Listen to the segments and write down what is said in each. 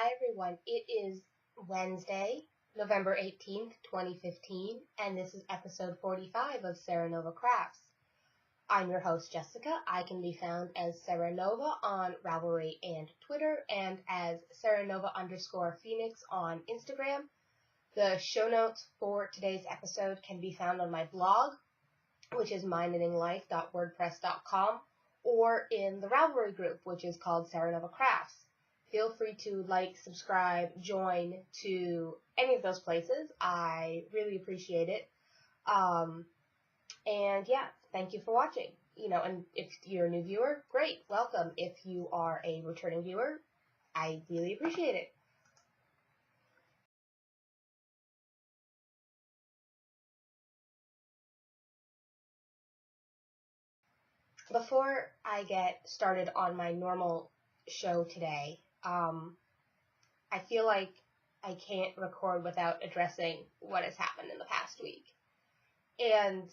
Hi everyone, it is Wednesday, November 18th, 2015, and this is episode 45 of Sarah Nova Crafts. I'm your host, Jessica. I can be found as Sarah Nova on Ravelry and Twitter, and as Sarah_Nova_Phoenix on Instagram. The show notes for today's episode can be found on my blog, which is myknittinglife.wordpress.com, or in the Ravelry group, which is called Sarah Nova Crafts. Feel free to like, subscribe, join to any of those places. I really appreciate it. And yeah, thank you for watching. And if you're a new viewer, great, welcome. If you are a returning viewer, I really appreciate it. Before I get started on my normal show today, I feel like I can't record without addressing what has happened in the past week. And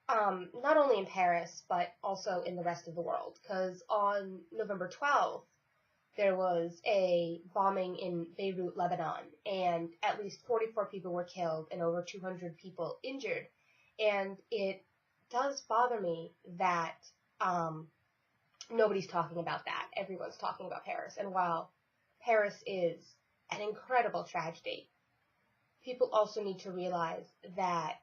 not only in Paris, but also in the rest of the world. Because on November 12th, there was a bombing in Beirut, Lebanon, and at least 44 people were killed and over 200 people injured. And it does bother me that nobody's talking about that. Everyone's talking about Paris. And while Paris is an incredible tragedy, people also need to realize that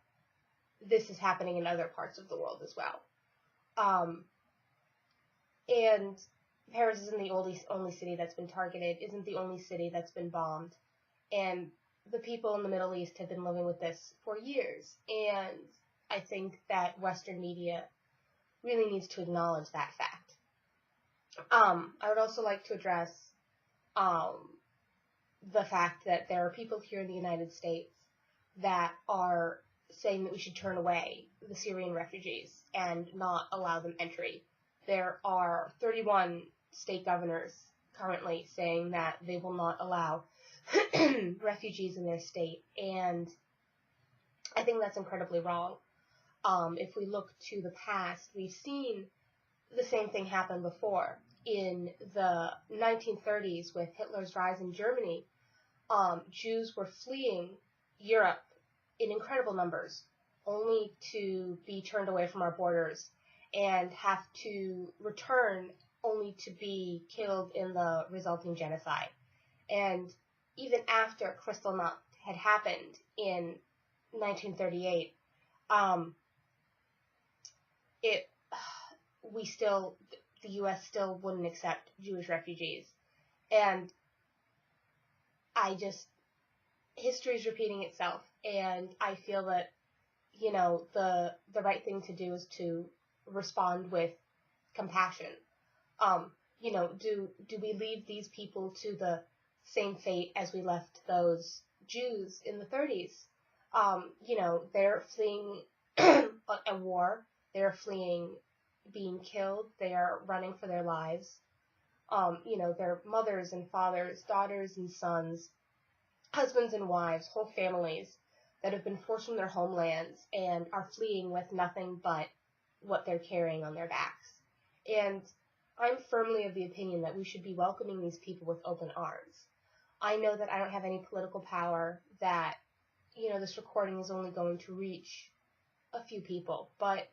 this is happening in other parts of the world as well. And Paris isn't the only city that's been targeted, isn't the only city that's been bombed. And the people in the Middle East have been living with this for years. And I think that Western media really needs to acknowledge that fact. I would also like to address the fact that there are people here in the United States that are saying that we should turn away the Syrian refugees and not allow them entry. There are 31 state governors currently saying that they will not allow refugees in their state, and I think that's incredibly wrong. If we look to the past, we've seen the same thing happen before. In the 1930s, with Hitler's rise in Germany, Jews were fleeing Europe in incredible numbers, only to be turned away from our borders and have to return only to be killed in the resulting genocide. And even after Kristallnacht had happened in 1938, the U.S. still wouldn't accept Jewish refugees. And history is repeating itself, and I feel that, the right thing to do is to respond with compassion. Do we leave these people to the same fate as we left those Jews in the 30s? They're fleeing a war, they're fleeing being killed, they are running for their lives. Their mothers and fathers, daughters and sons, husbands and wives, whole families that have been forced from their homelands and are fleeing with nothing but what they're carrying on their backs. And I'm firmly of the opinion that we should be welcoming these people with open arms. I know that I don't have any political power, that, this recording is only going to reach a few people, but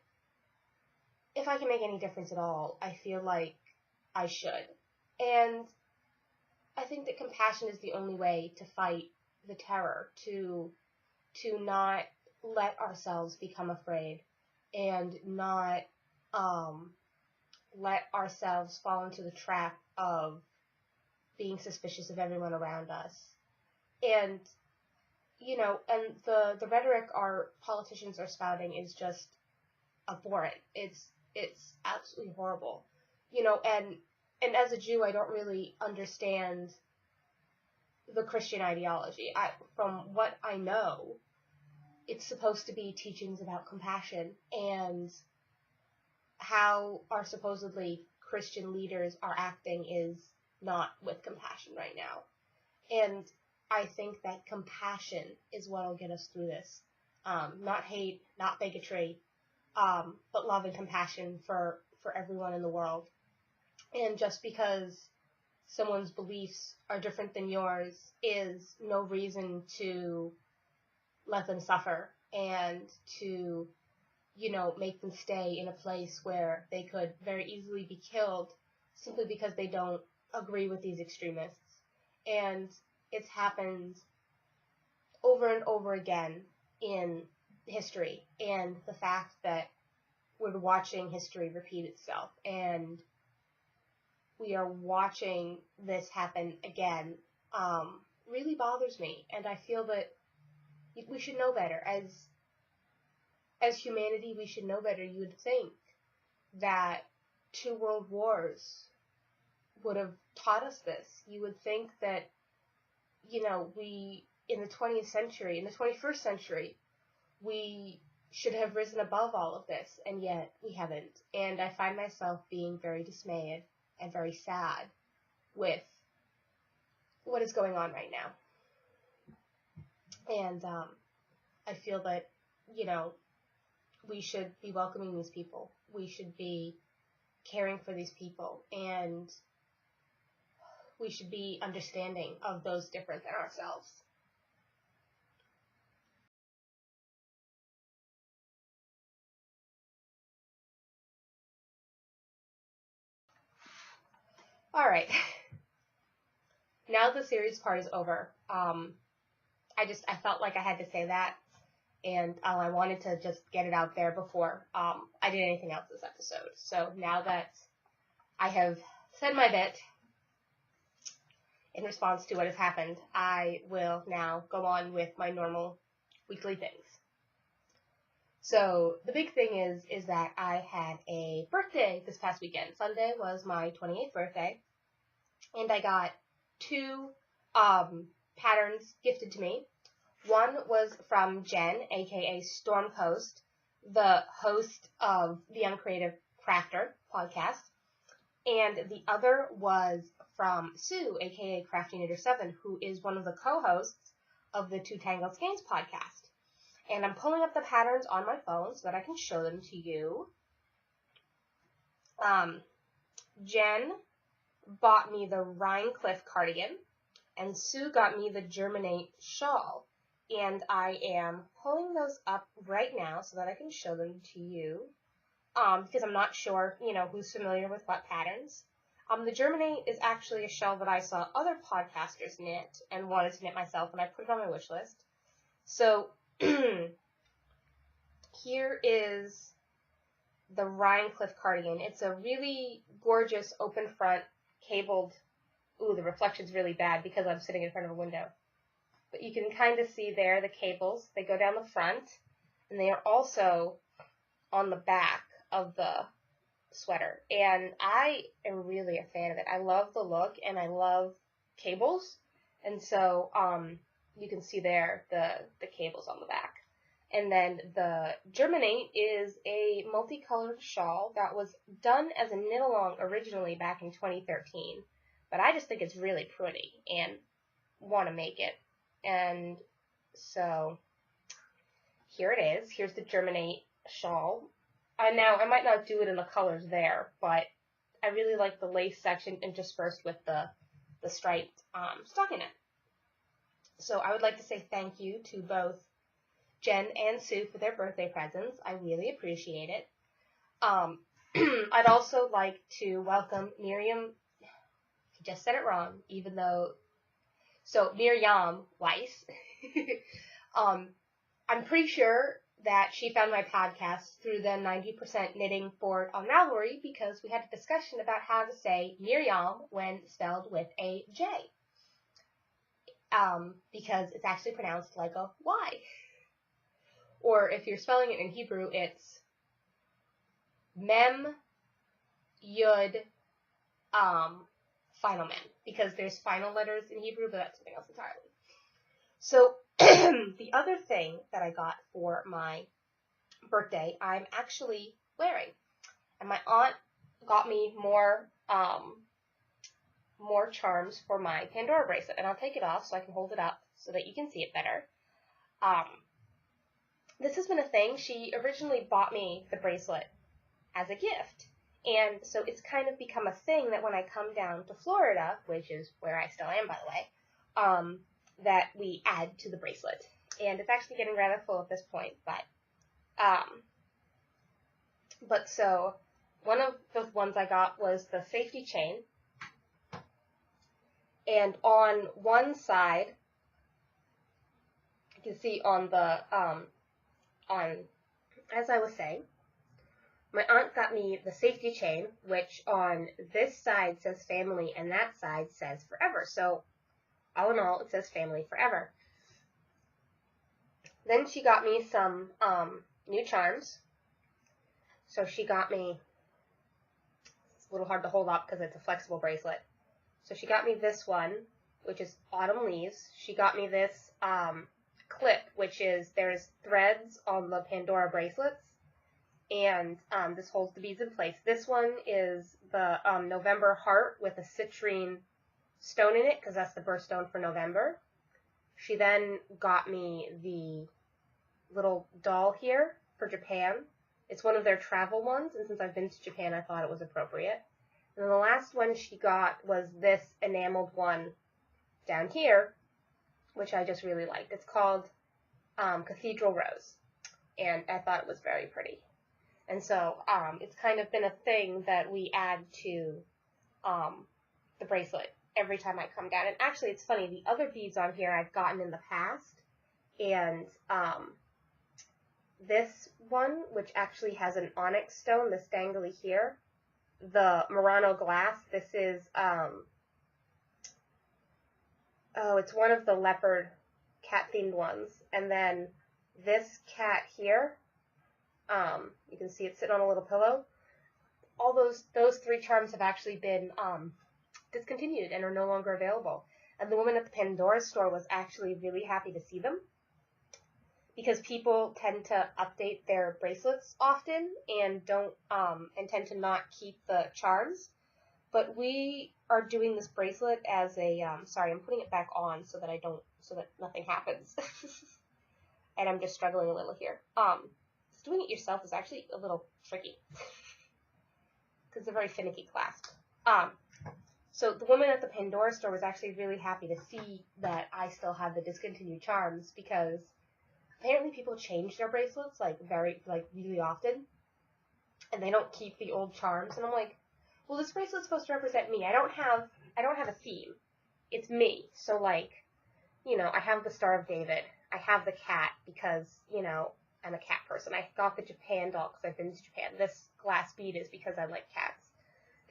if I can make any difference at all, I feel like I should. And I think that compassion is the only way to fight the terror, to not let ourselves become afraid and not let ourselves fall into the trap of being suspicious of everyone around us. And, and the rhetoric our politicians are spouting is just abhorrent. It's absolutely horrible. And as a Jew, I don't really understand the Christian ideology. From what I know, it's supposed to be teachings about compassion, and how our supposedly Christian leaders are acting is not with compassion right now. And I think that compassion is what will get us through this. Not hate, not bigotry, but love and compassion for everyone in the world. And just because someone's beliefs are different than yours is no reason to let them suffer and to, make them stay in a place where they could very easily be killed simply because they don't agree with these extremists. And it's happened over and over again in history, and the fact that we're watching history repeat itself, and we are watching this happen again, really bothers me. And I feel that we should know better. As humanity, we should know better. You would think that 2 world wars would have taught us this. You would think that, we, in the 20th century, in the 21st century, we should have risen above all of this, and yet we haven't. And I find myself being very dismayed and very sad with what is going on right now. And I feel that, we should be welcoming these people. We should be caring for these people, and we should be understanding of those different than ourselves. All right. Now the serious part is over. I felt like I had to say that, and I wanted to just get it out there before I did anything else this episode. So now that I have said my bit in response to what has happened, I will now go on with my normal weekly things. So the big thing is that I had a birthday this past weekend. Sunday was my 28th birthday, and I got 2 patterns gifted to me. One was from Jen, aka Storm Coast, the host of the Uncreative Crafter podcast, and the other was from Sue, aka Crafty Knitter 7, who is one of the co-hosts of the Two Tangled Skeins podcast. And I'm pulling up the patterns on my phone so that I can show them to you. Jen bought me the Rhinecliff cardigan, and Sue got me the Germinate shawl. And I am pulling those up right now so that I can show them to you, because I'm not sure, who's familiar with what patterns. The Germinate is actually a shawl that I saw other podcasters knit and wanted to knit myself, and I put it on my wish list. So here is the Rhinecliff cardigan. It's a really gorgeous open front cabled. Ooh, the reflection's really bad because I'm sitting in front of a window. But you can kind of see there the cables. They go down the front, and they are also on the back of the sweater. And I am really a fan of it. I love the look, and I love cables. And so you can see there the cables on the back. And then the Germinate is a multicolored shawl that was done as a knit-along originally back in 2013. But I just think it's really pretty and want to make it. And so here it is. Here's the Germinate shawl. Now, I might not do it in the colors there, but I really like the lace section interspersed with the striped stockinette. So I would like to say thank you to both Jen and Sue for their birthday presents. I really appreciate it. I'd also like to welcome Miriam. I just said it wrong, even though. So Miriam Weiss. I'm pretty sure that she found my podcast through the 90% Knitting Board on Ravelry, because we had a discussion about how to say Miriam when spelled with a J. Because it's actually pronounced like a Y. Or if you're spelling it in Hebrew, it's Mem Yud final mem, because there's final letters in Hebrew, but that's something else entirely. So the other thing that I got for my birthday, I'm actually wearing. And my aunt got me more charms for my Pandora bracelet. And I'll take it off so I can hold it up so that you can see it better. This has been a thing. She originally bought me the bracelet as a gift. And so it's kind of become a thing that when I come down to Florida, which is where I still am, by the way, that we add to the bracelet. And it's actually getting rather full at this point, but so one of the ones I got was the safety chain. And on one side, you can see on the, as I was saying, my aunt got me the safety chain, which on this side says family and that side says forever. So all in all, it says family forever. Then she got me some new charms. So she got me, it's a little hard to hold up because it's a flexible bracelet. So she got me this one, which is autumn leaves. She got me this clip, which is, there's threads on the Pandora bracelets. And this holds the beads in place. This one is the November heart with a citrine stone in it, because that's the birthstone for November. She then got me the little doll here for Japan. It's one of their travel ones, and since I've been to Japan, I thought it was appropriate. And then the last one she got was this enameled one down here, which I just really liked. It's called Cathedral Rose, and I thought it was very pretty. And so it's kind of been a thing that we add to the bracelet every time I come down. And actually, it's funny, the other beads on here I've gotten in the past, and this one, which actually has an onyx stone, this dangly here, the Murano glass, this is, it's one of the leopard cat-themed ones. And then this cat here, you can see it sitting on a little pillow. All those three charms have actually been discontinued and are no longer available. And the woman at the Pandora store was actually really happy to see them, because people tend to update their bracelets often and don't and tend to not keep the charms. But we are doing this bracelet as a sorry, I'm putting it back on so that nothing happens. And I'm just struggling a little here. Doing it yourself is actually a little tricky because it's a very finicky clasp. So the woman at the Pandora store was actually really happy to see that I still had the discontinued charms, because apparently people change their bracelets really often, and they don't keep the old charms. And I'm like, well, this bracelet's supposed to represent me. I don't have a theme. It's me. So I have the Star of David. I have the cat because I'm a cat person. I got the Japan doll because I've been to Japan. This glass bead is because I like cats.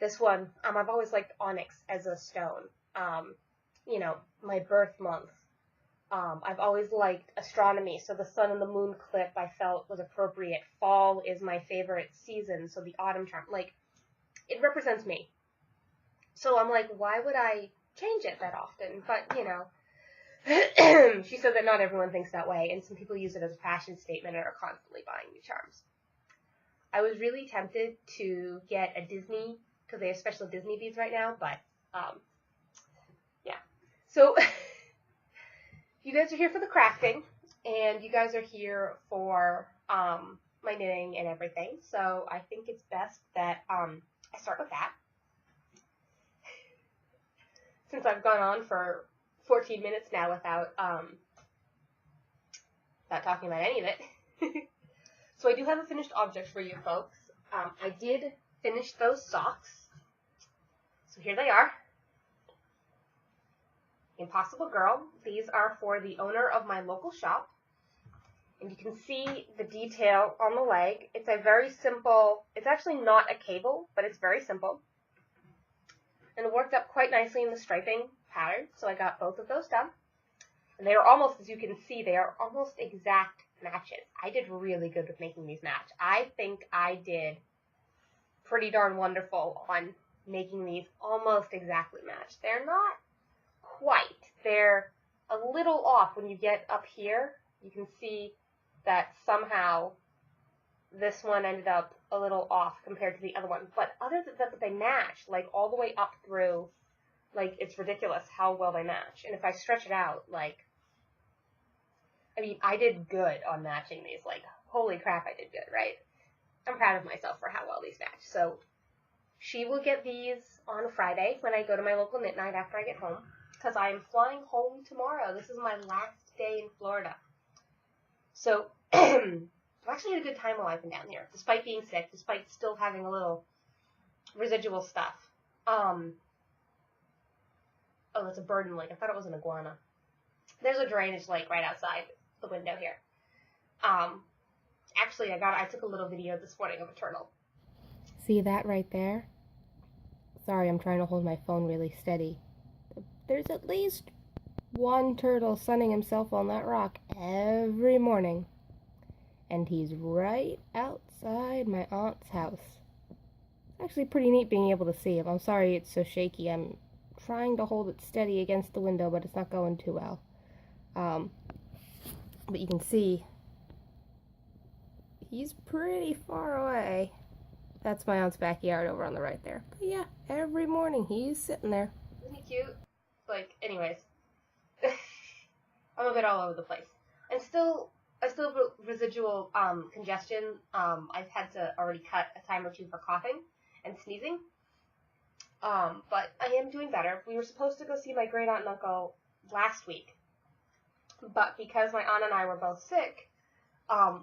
This one, I've always liked onyx as a stone. My birth month. I've always liked astronomy, so the sun and the moon clip I felt was appropriate. Fall is my favorite season, so the autumn charm, it represents me. So I'm like, why would I change it that often? But, she said that not everyone thinks that way, and some people use it as a fashion statement and are constantly buying new charms. I was really tempted to get a Disney, because they have special Disney beads right now, but, yeah. So, you guys are here for the crafting, and you guys are here for my knitting and everything, so I think it's best that I start with that. Since I've gone on for 14 minutes now without talking about any of it. So I do have a finished object for you folks. I did finish those socks. So here they are. Impossible Girl. These are for the owner of my local shop. And you can see the detail on the leg. It's a very simple, it's actually not a cable, but it's very simple. And it worked up quite nicely in the striping pattern, so I got both of those done. And they are almost, as you can see, they are almost exact matches. I did really good with making these match. I think I did pretty darn wonderful on making these almost exactly match. They're not quite. They're a little off when you get up here. You can see that somehow this one ended up a little off compared to the other one. But other than that, they match, all the way up through, it's ridiculous how well they match. And if I stretch it out, I did good on matching these. Holy crap, I did good, right? I'm proud of myself for how well these match. So She will get these on Friday when I go to my local knit night after I get home, because I am flying home tomorrow. This is my last day in Florida. So, I've actually had a good time while I've been down here, despite being sick, despite still having a little residual stuff. Oh, that's a bird in the lake. I thought it was an iguana. There's a drainage lake right outside the window here. Actually, I took a little video this morning of a turtle. See that right there? Sorry, I'm trying to hold my phone really steady. There's at least one turtle sunning himself on that rock every morning. And he's right outside my aunt's house. It's actually pretty neat being able to see him. I'm sorry it's so shaky. I'm trying to hold it steady against the window, but it's not going too well. But you can see he's pretty far away. That's my aunt's backyard over on the right there. But yeah, every morning he's sitting there. Isn't he cute? Like, anyways. I'm a bit all over the place. I still have residual congestion. I've had to already cut a time or two for coughing and sneezing. But I am doing better. We were supposed to go see my great aunt and uncle last week. But because my aunt and I were both sick,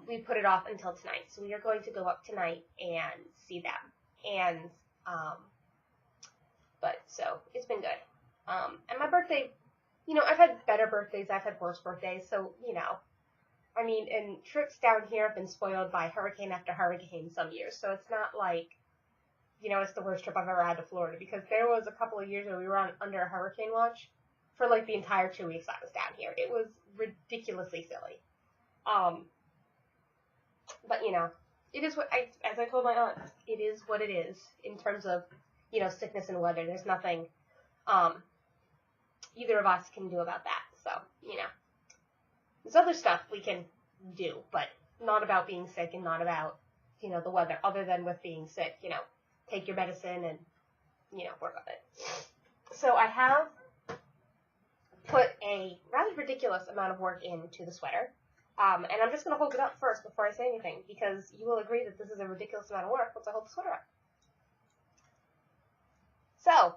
we put it off until tonight. So we are going to go up tonight and see them. And, but so it's been good. And my birthday, you know, I've had better birthdays, I've had worse birthdays, so, you know, I mean, and trips down here have been spoiled by hurricane after hurricane some years, so it's not like, you know, it's the worst trip I've ever had to Florida, because there was a couple of years where we were under a hurricane watch for, like, the entire 2 weeks I was down here. It was ridiculously silly. But, you know, it is what, as I told my aunt, it is what it is, in terms of, you know, sickness and weather. There's nothing, either of us can do about that, so, you know. There's other stuff we can do, but not about being sick and not about, you know, the weather, other than with being sick, you know, take your medicine and, you know, work on it. So I have put a rather ridiculous amount of work into the sweater, and I'm just going to hold it up first before I say anything, because you will agree that this is a ridiculous amount of work once I hold the sweater up. So,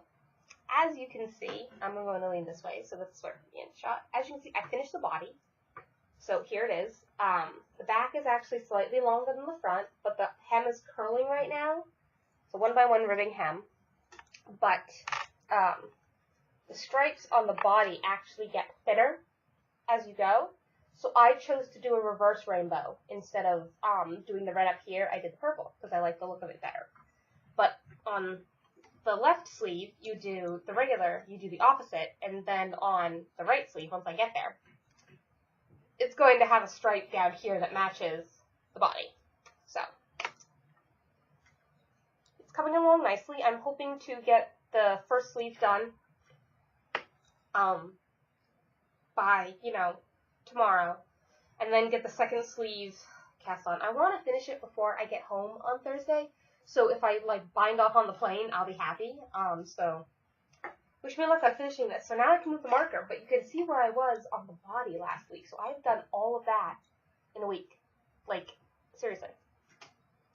as you can see, I'm going to lean this way so that the sweater can be in shot. As you can see, I finished the body. So here it is. The back is actually slightly longer than the front, but the hem is curling right now. So 1x1 ribbing hem. But the stripes on the body actually get thinner as you go. So I chose to do a reverse rainbow. Instead of doing the red up here, I did the purple because I like the look of it better. But on the left sleeve, you do the regular, you do the opposite, and then on the right sleeve, once I get there, it's going to have a stripe down here that matches the body. So, it's coming along nicely. I'm hoping to get the first sleeve done by, you know, tomorrow, and then get the second sleeve cast on. I want to finish it before I get home on Thursday. So if I, like, bind off on the plane, I'll be happy. So, wish me luck on finishing this. So now I can move the marker, but you can see where I was on the body last week. So I've done all of that in a week. Like, seriously.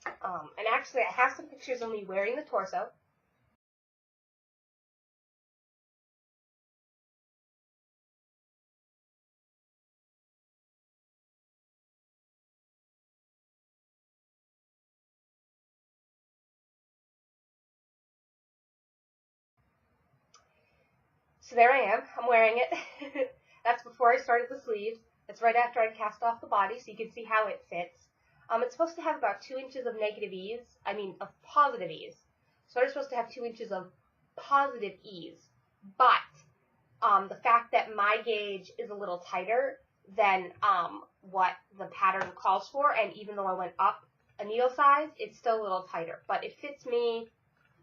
And actually, I have some pictures of me wearing the torso. So there I am. I'm wearing it. That's before I started the sleeves. It's right after I cast off the body, so you can see how it fits. It's supposed to have about 2 inches of negative ease. Of positive ease. So it's supposed to have 2 inches of positive ease. But the fact that my gauge is a little tighter than what the pattern calls for, and even though I went up a needle size, it's still a little tighter. But it fits me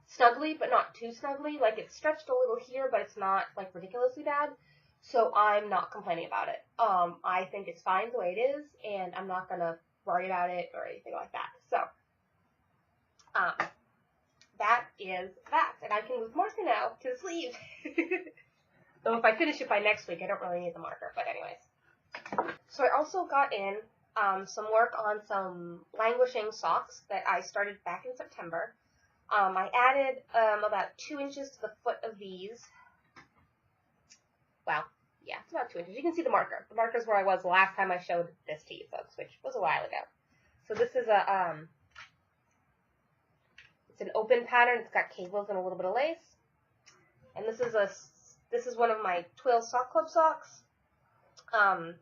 snugly, but not too snugly. Like, it's stretched a little here, but it's not, like, ridiculously bad. So I'm not complaining about it. I think it's fine the way it is, and I'm not going to worry about it or anything like that. So, that is that. And I can move marker now to the sleeve. Though if I finish it by next week, I don't really need the marker. But anyways. So I also got in some work on some languishing socks that I started back in September. I added about 2 inches to the foot of these. Well, yeah, it's about 2 inches. You can see the marker. The marker's where I was the last time I showed this to you folks, which was a while ago. So this is it's an open pattern. It's got cables and a little bit of lace. And this is one of my Twill Sock Club socks. I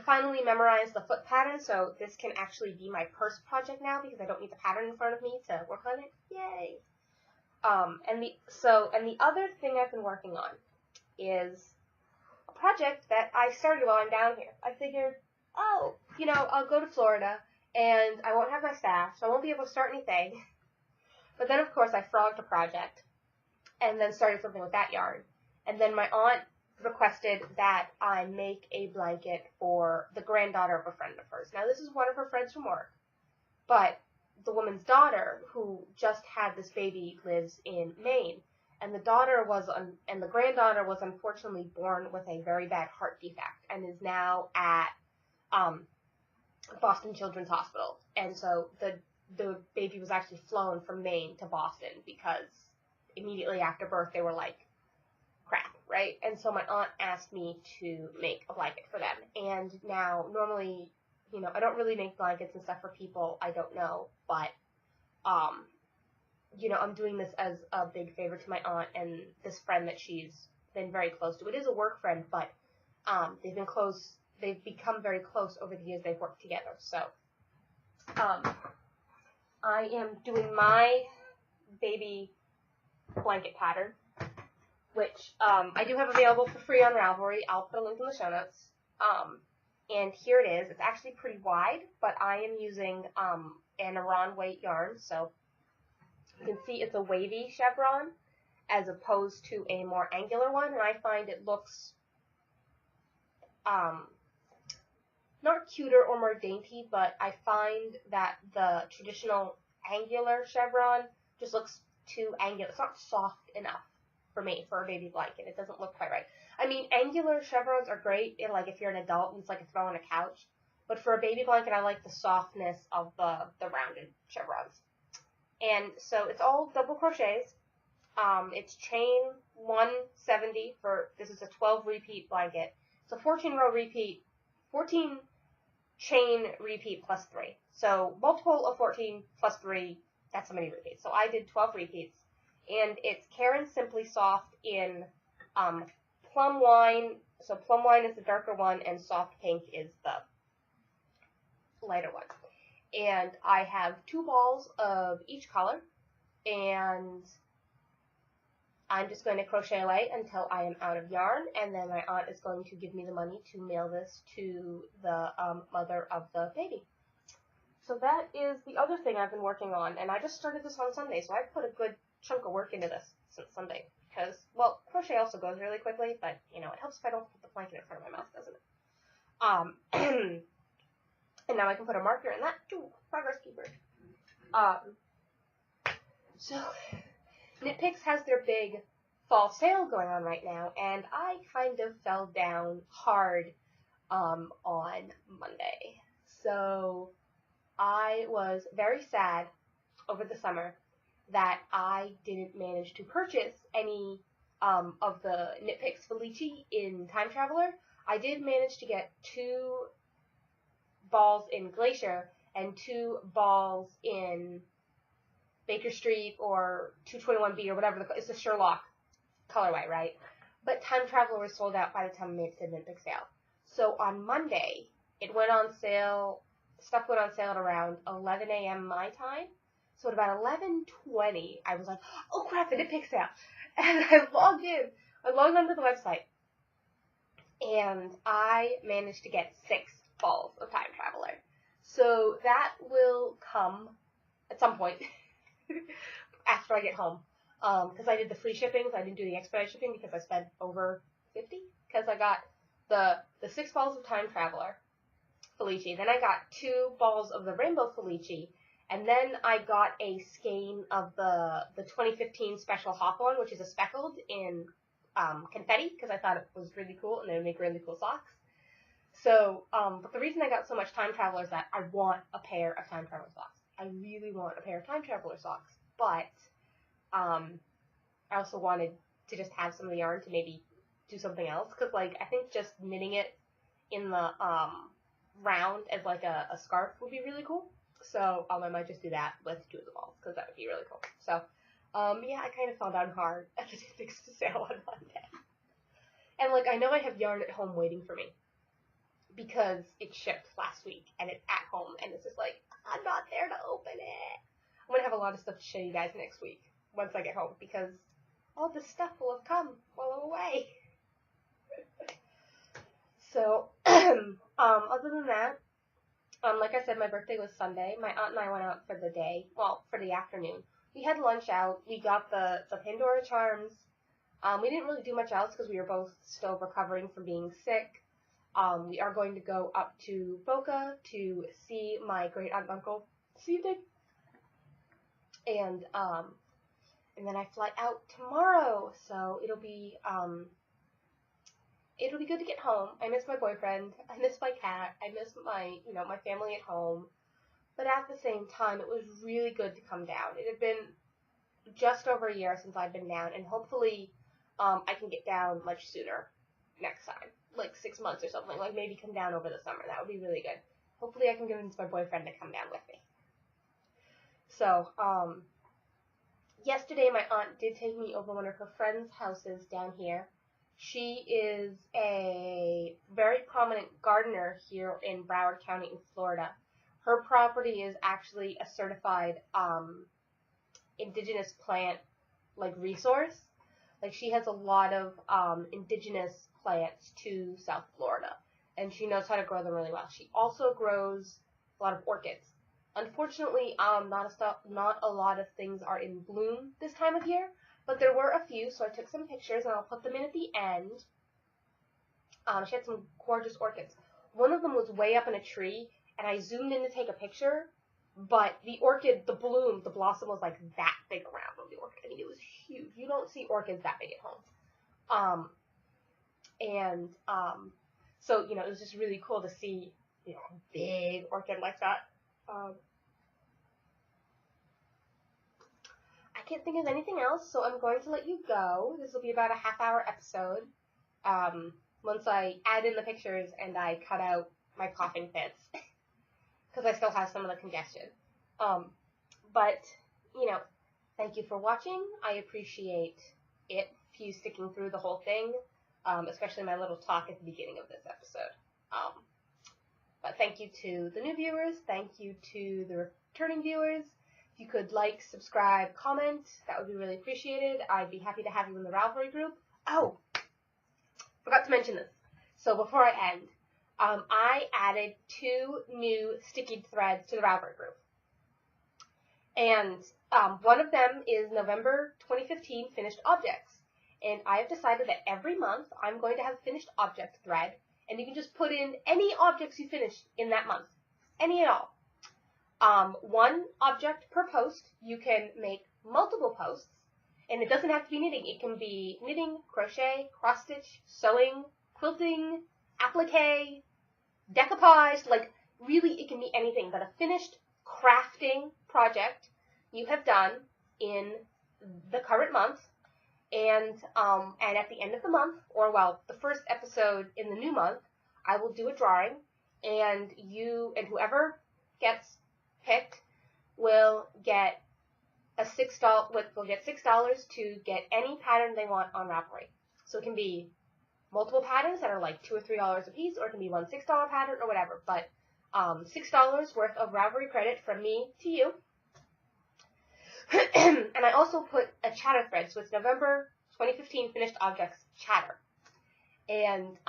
finally memorized the foot pattern, so this can actually be my purse project now because I don't need the pattern in front of me to work on it. Yay! And the other thing I've been working on is a project that I started while I'm down here. I figured, oh, I'll go to Florida and I won't have my staff, so I won't be able to start anything. But then, of course, I frogged a project and then started something with that yarn. And then my aunt requested that I make a blanket for the granddaughter of a friend of hers. Now, this is one of her friends from work, but the woman's daughter, who just had this baby, lives in Maine, and the granddaughter was unfortunately born with a very bad heart defect and is now at Boston Children's Hospital. And so the baby was actually flown from Maine to Boston because immediately after birth they were like, crap, right? And so my aunt asked me to make a blanket for them. And now, normally, I don't really make blankets and stuff for people I don't know, but, I'm doing this as a big favor to my aunt and this friend that she's been very close to. It is a work friend, but, they've become very close over the years they've worked together. So, I am doing my baby blanket pattern, which I do have available for free on Ravelry. I'll put a link in the show notes. And here it is. It's actually pretty wide, but I am using an Aran weight yarn. So you can see it's a wavy chevron as opposed to a more angular one. And I find it looks not cuter or more dainty, but I find that the traditional angular chevron just looks too angular. It's not soft enough for me, for a baby blanket. It doesn't look quite right. I mean, angular chevrons are great if you're an adult and it's like a throw on a couch. But for a baby blanket, I like the softness of the rounded chevrons. And so it's all double crochets. It's chain 170 this is a 12 repeat blanket. It's a 14 row repeat, 14 chain repeat plus 3. So multiple of 14 plus 3, that's how many repeats. So I did 12 repeats. And it's Caron Simply Soft in Plum Wine. So Plum Wine is the darker one, and Soft Pink is the lighter one. And I have 2 balls of each color, and I'm just going to crochet away until I am out of yarn, and then my aunt is going to give me the money to mail this to the mother of the baby. So that is the other thing I've been working on, and I just started this on Sunday, so I've put a good chunk of work into this since Sunday, because, well, crochet also goes really quickly, but, it helps if I don't put the blanket in front of my mouth, doesn't it? And now I can put a marker in that, too, progress keeper. So, Knit Picks has their big fall sale going on right now, and I kind of fell down hard on Monday. So I was very sad over the summer that I didn't manage to purchase any of the Knit Picks Felici in Time Traveler. I did manage to get 2 balls in Glacier and 2 balls in Baker Street or 221B or whatever. It's the Sherlock colorway, right? But Time Traveler was sold out by the time I made it to the Knit Pick sale. So on Monday, it went on sale. Stuff went on sale at around 11 a.m. my time. So at about 11:20, I was like, oh crap, the Knit Pick sale. And I logged in. I logged onto the website. And I managed to get 6 balls of Time Traveler. So that will come at some point after I get home. Because I did the free shipping, so I didn't do the expedited shipping because I spent over $50. Because I got the 6 balls of Time Traveler Felici. Then I got 2 balls of the Rainbow Felici. And then I got a skein of the 2015 Special Hawthorne, which is a speckled in confetti, because I thought it was really cool, and they would make really cool socks. So, but the reason I got so much Time Traveler is that I want a pair of Time Traveler socks. I really want a pair of time traveler socks, but I also wanted to just have some of the yarn to maybe do something else, because, like, I think just knitting it in the round as, like, a scarf would be really cool. So I might just do that with two of the balls, because that would be really cool. So, yeah, I kind of fell down hard at the Fix to Sale on Monday. And, like, I know I have yarn at home waiting for me, because it shipped last week, and it's at home, and it's just like, I'm not there to open it. I'm going to have a lot of stuff to show you guys next week, once I get home, because all this stuff will have come while I'm away. So, other than that, like I said, my birthday was Sunday. My aunt and I went out for the day, well, for the afternoon. We had lunch out. We got the Pandora charms. We didn't really do much else because we were both still recovering from being sick. We are going to go up to Boca to see my great aunt and uncle this evening. And then I fly out tomorrow, so it'll be good to get home. I miss my boyfriend. I miss my cat. I miss my family at home. But at the same time, it was really good to come down. It had been just over a year since I've been down, and hopefully, I can get down much sooner next time, like 6 months or something. Like maybe come down over the summer. That would be really good. Hopefully, I can convince my boyfriend to come down with me. So, yesterday my aunt did take me over one of her friends' houses down here. She is a very prominent gardener here in Broward County in Florida. Her property is actually a certified indigenous plant resource. Like, she has a lot of indigenous plants to South Florida, and she knows how to grow them really well. She also grows a lot of orchids. Unfortunately, not a lot of things are in bloom this time of year, but there were a few, so I took some pictures, and I'll put them in at the end. She had some gorgeous orchids. One of them was way up in a tree, and I zoomed in to take a picture, but the orchid, the blossom was like that big around on the orchid. I mean, it was huge. You don't see orchids that big at home. So, it was just really cool to see, a big orchid like that. I can't think of anything else, so I'm going to let you go. This will be about a half-hour episode. Once I add in the pictures and I cut out my coughing fits, because I still have some of the congestion. But, thank you for watching. I appreciate you sticking through the whole thing, especially my little talk at the beginning of this episode. But thank you to the new viewers. Thank you to the returning viewers. If you could like, subscribe, comment, that would be really appreciated. I'd be happy to have you in the Ravelry group. Oh, forgot to mention this. So before I end, I added 2 new sticky threads to the Ravelry group. And one of them is November 2015 Finished Objects. And I have decided that every month I'm going to have a finished object thread. And you can just put in any objects you finish in that month. Any at all. 1 object per post. You can make multiple posts. And it doesn't have to be knitting. It can be knitting, crochet, cross-stitch, sewing, quilting, applique, decoupage. Like, really, it can be anything. But a finished crafting project you have done in the current month. And at the end of the month, or the first episode in the new month, I will do a drawing, and whoever gets picked will get $6 to get any pattern they want on Ravelry. So it can be multiple patterns that are like $2 or $3 a piece, or it can be one $6 pattern or whatever. But $6 worth of Ravelry credit from me to you. And I also put a chatter thread, so it's November 2015 Finished Objects chatter. And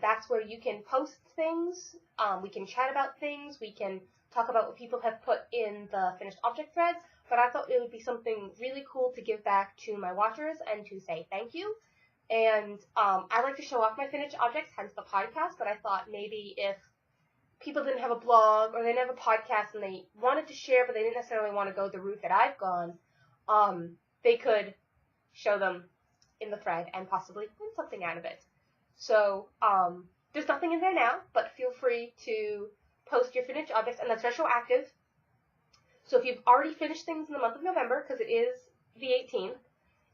that's where you can post things, we can chat about things, we can talk about what people have put in the finished object threads, but I thought it would be something really cool to give back to my watchers and to say thank you. And I like to show off my finished objects, hence the podcast, but I thought maybe if people didn't have a blog or they didn't have a podcast and they wanted to share, but they didn't necessarily want to go the route that I've gone, they could show them in the thread and possibly win something out of it. So, there's nothing in there now, but feel free to post your finished objects, and that's retroactive. So if you've already finished things in the month of November, because it is the 18th,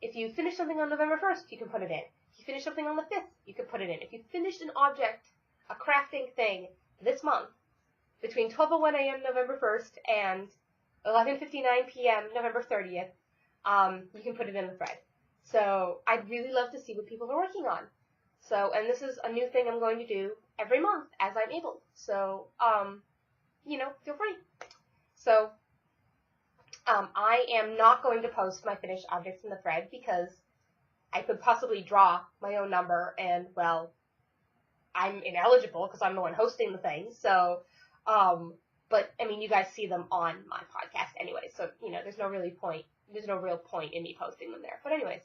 if you finish something on November 1st, you can put it in. If you finish something on the 5th, you can put it in. If you finished an object, a crafting thing, this month, between 12:01 a.m. November 1st and 11:59 p.m. November 30th, you can put it in the thread. So I'd really love to see what people are working on. So, and this is a new thing I'm going to do every month as I'm able. So, feel free. So, I am not going to post my finished objects in the thread because I could possibly draw my own number and, well, I'm ineligible because I'm the one hosting the thing. So, but I mean, you guys see them on my podcast anyway. So, there's no real point in me posting them there. But anyways,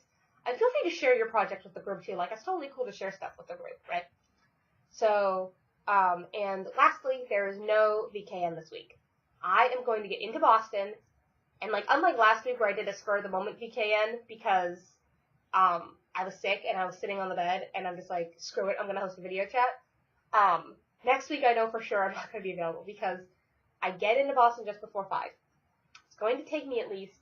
feel free to share your project with the group too. Like, it's totally cool to share stuff with the group, right? So, and lastly, there is no VKN this week. I am going to get into Boston, and like, unlike last week where I did a spur of the moment VKN because, I was sick and I was sitting on the bed and I'm just like, screw it, I'm going to host a video chat. Next week I know for sure I'm not going to be available because I get into Boston just before 5. It's going to take me at least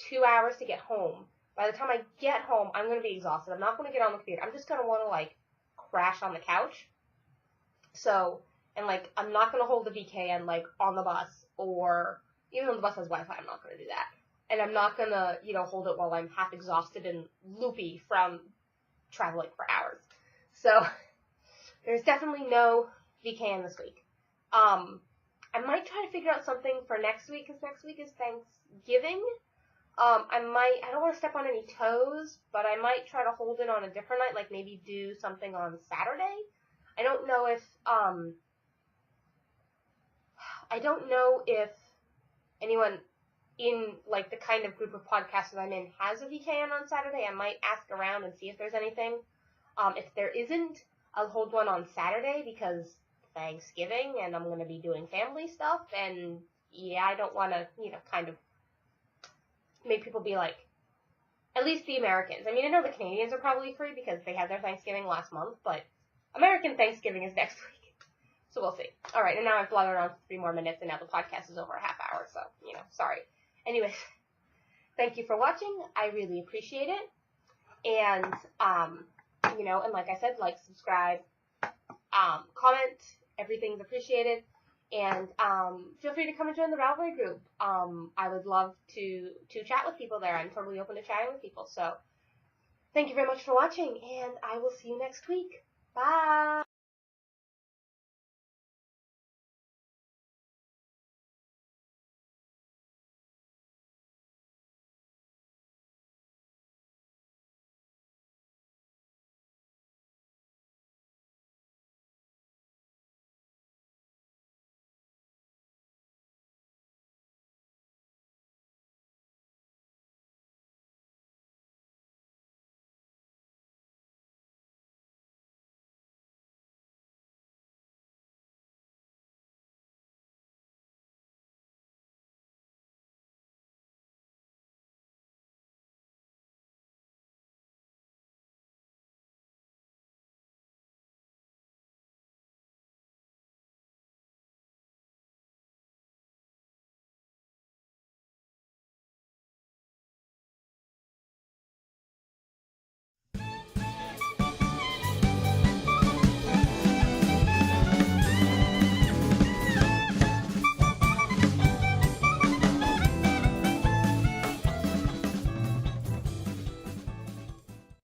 2 hours to get home. By the time I get home, I'm going to be exhausted. I'm not going to get on the computer. I'm just going to want to, like, crash on the couch. So, and, like, I'm not going to hold the VKN, like, on the bus or, even though the bus has Wi-Fi, I'm not going to do that. And I'm not going to, hold it while I'm half exhausted and loopy from traveling for hours. So, there's definitely no VKN this week. I might try to figure out something for next week, because next week is Thanksgiving. I don't want to step on any toes, but I might try to hold it on a different night, like maybe do something on Saturday. I don't know if anyone in, like, the kind of group of podcasters I'm in has a VKN on Saturday. I might ask around and see if there's anything. If there isn't, I'll hold one on Saturday because Thanksgiving and I'm going to be doing family stuff, and yeah, I don't want to, kind of make people be like, at least the Americans. I mean, I know the Canadians are probably free because they had their Thanksgiving last month, but American Thanksgiving is next week. So we'll see. All right, and now I've bloggered around for 3 more minutes, and now the podcast is over a half hour, so, sorry. Anyways, thank you for watching. I really appreciate it. And, and like I said, like, subscribe, comment, everything's appreciated. And feel free to come and join the Ravelry group. I would love to chat with people there. I'm totally open to chatting with people. So thank you very much for watching, and I will see you next week. Bye!